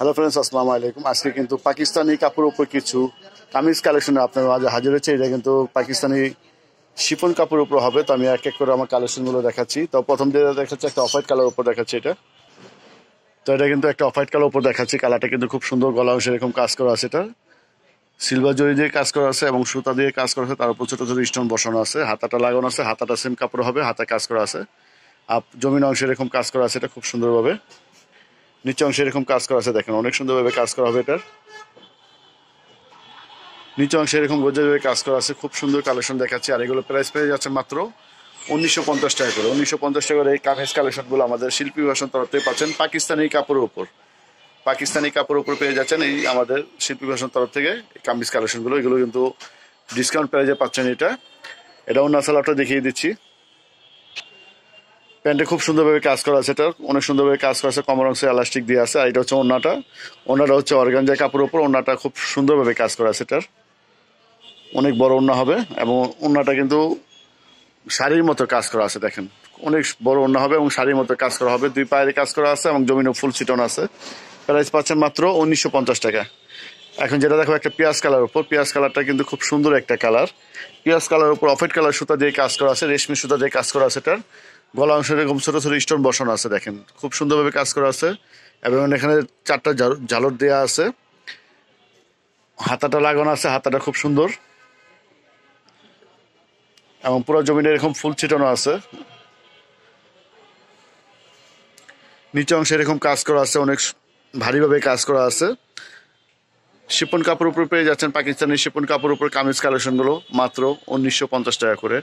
Hello friends, আসসালামু আলাইকুম। আজকে কিন্তু পাকিস্তানি কাপড়ের উপর কিছু কামিজ কালেকশনে আপনার মাঝে হাজির হচ্ছে। এটা কিন্তু পাকিস্তানি শিফন কাপড়ের উপর হবে। তো আমি এক এক করে আমার কালেকশনগুলো দেখাচ্ছি। তো প্রথম যেটা দেখাচ্ছি একটা অফ হোয়াইট কালার উপর দেখাচ্ছি এটা। তো এটা কিন্তু একটা অফ হোয়াইট কালার উপর দেখাচ্ছি। কালারটা কিন্তু খুব সুন্দর, গলা অংশে এরকম কাজ করা আছে। এটা সিলভার জরি দিয়ে কাজ করা আছে এবং সুতা দিয়ে কাজ করা আছে। তার উপর ছোট ছোট স্টোন বসানো আছে। হাতাটা লাগানো আছে, হাতাটা সেম কাপড় হবে, হাতে কাজ করা আছে। আর জমিন অংশে এরকম কাজ করা আছে। এটা খুব সুন্দরভাবে নিচে অংশে এরকম কাজ করা আছে। দেখেন অনেক সুন্দরভাবে কাজ করা হবে। এটার নিচে অংশে এরকম গোজাভাবে কাজ করা আছে। খুব সুন্দর কালেকশন দেখাচ্ছি। আর এগুলো প্রাইস পেয়ে যাচ্ছে মাত্র 1950 টাকা করে। 1950 টাকা করে এই কামিজ কালেকশনগুলো আমাদের শিল্পী ভাষণ তরফ থেকে পাচ্ছেন পাকিস্তানি কাপড়ের উপর। পাকিস্তানি কাপড়ের উপর পেয়ে যাচ্ছেন এই আমাদের শিল্পী ভাষণ তরফ থেকে এই কামিজ কালেকশনগুলো। এগুলো কিন্তু ডিসকাউন্ট প্রাইজে পাচ্ছেন। এটা অন্য সালাটা দেখিয়ে দিচ্ছি। প্যান্টে খুব সুন্দরভাবে কাজ করা আছে। এটা অনেক সুন্দরভাবে কাজ করা আছে, কমর অংশে এলাস্টিক দিয়ে আছে। আর এটা হচ্ছে ওড়নাটা। ওড়নাটা হচ্ছে অর্গানজা কাপড়ের উপর। ওড়নাটা খুব সুন্দরভাবে কাজ করা আছে। এটার অনেক বড় ওড়না হবে এবং ওড়নাটা কিন্তু শাড়ির মতো কাজ করা আছে। দেখেন অনেক বড় ওড়না হবে এবং শাড়ির মতো কাজ করা হবে। দুই পায়ের কাজ করা আছে এবং জমিনও ফুল সিটন আছে। প্রাইস পাচ্ছেন মাত্র 1950 টাকা। এখন যেটা দেখো একটা পেঁয়াজ কালার উপর। পেঁয়াজ কালারটা কিন্তু খুব সুন্দর একটা কালার। পেঁয়াজ কালার উপর অফ হোয়াইট কালার সুতা দিয়ে কাজ করা আছে, রেশমি সুতা দিয়ে কাজ করা আছে। এটার গলা অংশে এরকম ছোট ছোট স্টোন বসানো আছে। দেখেন খুব সুন্দরভাবে কাজ করা আছে এবং এখানে 4টা ঝালর দেওয়া আছে। হাতাটা লাগানো আছে, হাতাটা খুব সুন্দর এবং পুরো জমিনে এরকম ফুল ছিটানো আছে। নিচে অংশে এরকম কাজ করা আছে, অনেক ভারীভাবে কাজ করা আছে। শিপন কাপড় উপর পেয়ে যাচ্ছেন পাকিস্তানি শিপন কাপড় উপর কামিজ কালেকশনগুলো মাত্র 1950 টাকা করে।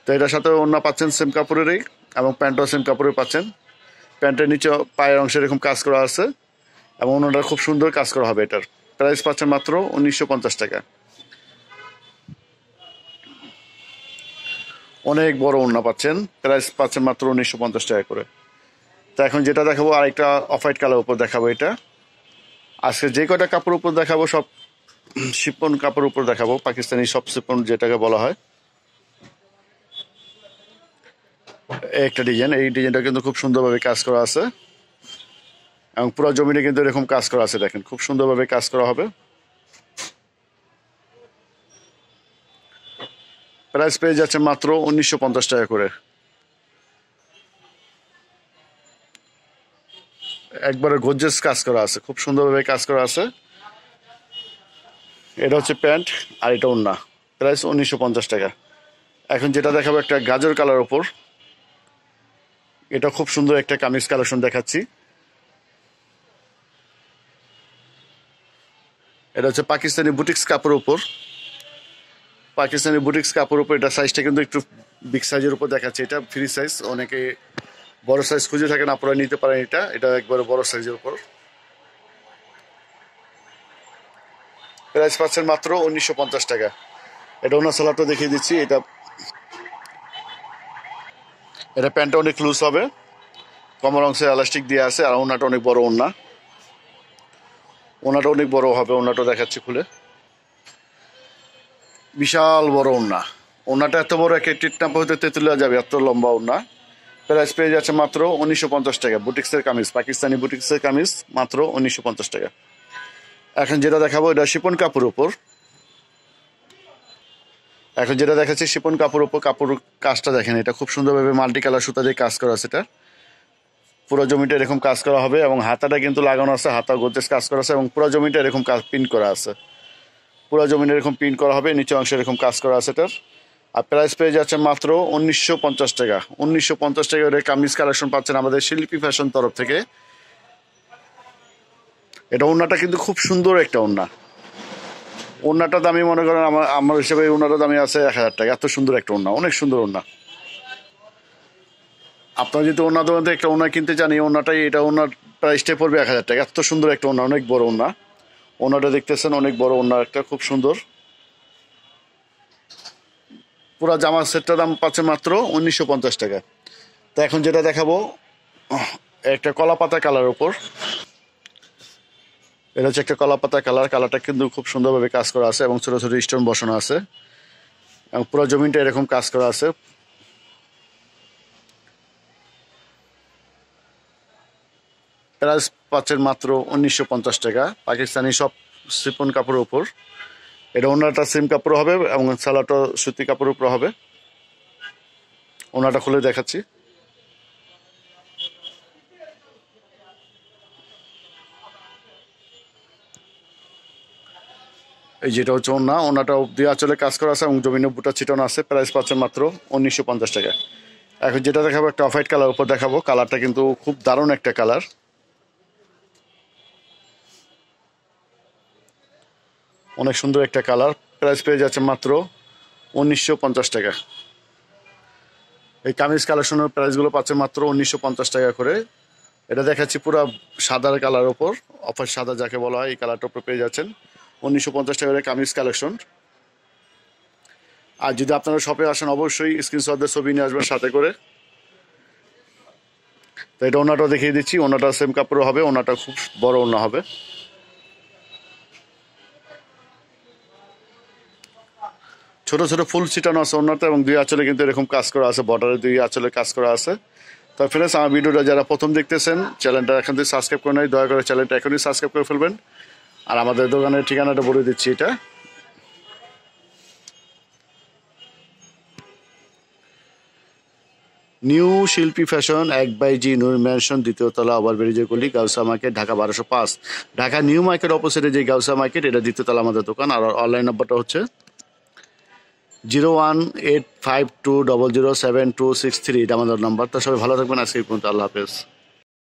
তো এটার সাথে ওড়না পাচ্ছেন সেম কাপড়েরই এবং প্যান্টও সেম কাপড়ের পাচ্ছেন। প্যান্টের নিচে পায়ের অংশে এরকম কাজ করা আছে এবং ওনাটা খুব সুন্দর কাজ করা হবে। এটার প্রাইস পাচ্ছেন মাত্র 1950 টাকা। অনেক বড় ওড়না পাচ্ছেন, প্রাইস পাচ্ছেন মাত্র 1950 টাকা করে। তো এখন যেটা দেখাবো আরেকটা অফ হোয়াইট কালার উপর দেখাবো। এটা আজকে যে কয়টা কাপড় উপর দেখাবো সব শিপন কাপড় উপর দেখাবো, পাকিস্তানি সব শিপন যেটাকে বলা হয়। একটা ডিজাইন, এই ডিজাইনটা কিন্তু খুব সুন্দরভাবে কাজ করা আছে এবং পুরো জমিনে কিন্তু এরকম কাজ করা আছে। দেখেন খুব সুন্দরভাবে কাজ করা হবে। প্রাইস পেয়ে যাচ্ছে মাত্র 1950 টাকা করে। একবারে গর্জিয়াস কাজ করা আছে, খুব সুন্দরভাবে কাজ করা আছে। এটা হচ্ছে প্যান্ট আর এটা ওড়না। প্রাইস 1950 টাকা। এখন যেটা দেখাবো একটা গাজর কালার উপর। এটা খুব সুন্দর একটা কামিজ কালেকশন দেখাচ্ছি। এটা হচ্ছে পাকিস্তানি বুটিক্স কাপড়ের উপর। পাকিস্তানি বুটিক্স কাপড়ের উপর। এটা সাইজটা কিন্তু একটু বিগ সাইজের উপর দেখাচ্ছে। এটা ফ্রি সাইজ, অনেকে বড় সাইজ খুঁজে থাকেন, আপনারা নিতে পারেন। এটা একবারে বড় সাইজের উপর। প্রাইস পাচ্ছেন মাত্র 1950 টাকা। এটা ওনার সালাডটা দেখিয়ে দিচ্ছি। এটা প্যান্টটা অনেক লুজ হবে, কমর অংশে এলাস্টিক দিয়ে আছে আর ওনাটা অনেক বড় ওনা। ওনাটা অনেক বড় হবে। ওনাটা দেখাচ্ছি খুলে, বিশাল বড় ওনা। ওনাটা এত বড় একে টিটনাপ হতে তেতুলিয়া যাবে, এত লম্বা ওনা। প্রাইস পেয়ে যাচ্ছে মাত্র 1950 টাকা। বুটিক্সের কামিজ, পাকিস্তানি বুটিক্সের কামিজ মাত্র 1950 টাকা। এখন যেটা দেখাবো এটা শিপন কাপড়ের উপর। এখন যেটা দেখাচ্ছি শিপন কাপড়ের উপর। কাপড় কাজটা দেখেন, এটা খুব সুন্দরভাবে মাল্টি কালার সুতা দিয়ে কাজ করা আছে। এটা পুরো জমিটা এরকম কাজ করা হবে এবং হাতাটা কিন্তু লাগানো আছে, হাতা গোদরেজ কাজ করা আছে এবং পুরো জমিটা এরকম কাজ প্রিন্ট করা আছে। পুরো জমিটা এরকম প্রিন্ট করা হবে, নিচে অংশে এরকম কাজ করা আছে। এটার আর প্রাইস পেয়ে যাচ্ছে মাত্র 1950 টাকা। 1950 টাকা করে কামিজ কালেকশন পাচ্ছেন আমাদের শিল্পী ফ্যাশন তরফ থেকে। এটা ওড়নাটা কিন্তু খুব সুন্দর একটা ওড়না। ওড়নাটা দামি মনে করেন আমার হিসেবে ওড়নাটা দামি আছে 1000 টাকা। এত সুন্দর একটা ওড়না, অনেক সুন্দর ওড়না। আপনার যদি ওড়না দোকান থেকে একটা ওড়না কিনতে চান, এই ওড়নাটাই, এটা ওড়নার প্রাইসটাই পড়বে 1000 টাকা। এত সুন্দর একটা ওড়না, অনেক বড় ওড়না। ওড়নাটা দেখতেছেন অনেক বড় ওড়না, একটা খুব সুন্দর। পুরো জামা সেটটার দাম পাচ্ছে মাত্র 1950 টাকা। তো এখন যেটা দেখাবো একটা কলা পাতা কালার উপর। এটা হচ্ছে একটা কলা পাতা কালার। কালারটা কিন্তু খুব সুন্দরভাবে কাজ করা আছে এবং ছোট ছোট স্টোন বসানো আছে এবং পুরো জমিনটা এরকম কাজ করা আছে। প্রাইস পাচ্ছেন মাত্র 1950 টাকা, পাকিস্তানি সব শিপন কাপড়ের উপর। এটা ওনাটা সেম কাপড় হবে এবং সালোয়ারটা সুতি কাপড়ের উপর হবে। ওনাটা খুলে দেখাচ্ছি। এই যেটা হচ্ছে ওনাটা অব্দি আঁচলে কাজ করা আছে এবং জমিনে বুটা ছিটানো আছে। প্রাইস পাচ্ছেন মাত্র 1950 টাকা। এখন যেটা দেখাবো একটা অফ হোয়াইট কালার উপর দেখাবো। কালারটা কিন্তু খুব দারুণ একটা কালার, অনেক সুন্দর একটা কালার। প্রাইস পেয়ে যাচ্ছে মাত্র 1950 টাকা। এই কামিজ কালেকশনের প্রাইসগুলো পাচ্ছে মাত্র 1950 টাকা করে। এটা দেখাচ্ছি পুরো সাদার কালার ওপর, অফার সাদা যাকে বলা হয়, এই কালারটার উপর পেয়ে যাচ্ছেন 1950 টাকা করে কামিজ কালেকশন। আর যদি আপনারা শপে আসেন অবশ্যই স্ক্রিনশট দিয়ে ছবি নিয়ে আসবেন সাথে করে। তো এটা ওনাটা দেখিয়ে দিচ্ছি। ওনাটা সেম কাপড় হবে, ওনাটা খুব বড় ওনা হবে। ছোট ছোট ফুল ছিটানো আছে ওনাতে এবং দুই আঁচলে কিন্তু এরকম কাজ করা আছে, বর্ডারে দুই আঁচলে কাজ করা আছে। তো ফ্রেন্ডস, আমার ভিডিওটা যারা প্রথম দেখতেছেন চ্যানেলটা এখন থেকে সাবস্ক্রাইব করে নেই, দয়া করে চ্যানেলটা এখনই সাবস্ক্রাইব করে ফেলবেন। আর আমাদের দোকানের ঠিকানাটা বলে দিচ্ছি। এটা নিউ শিল্পী ফ্যাশন 1/জি নূর ম্যানশন, দ্বিতীয় তলা, ওভারব্রিজের গলি, Gausia market, Dhaka 1205। Dhaka new market অপোজিটে যে গাউসা মার্কেট, এটা দ্বিতীয় তলা আমাদের দোকান। আর অনলাইন নাম্বারটা হচ্ছে 01852007263, এটা আমাদের নাম্বার। তো সবাই ভালো থাকবেন, আজকে পর্যন্ত, আল্লাহ হাফেজ।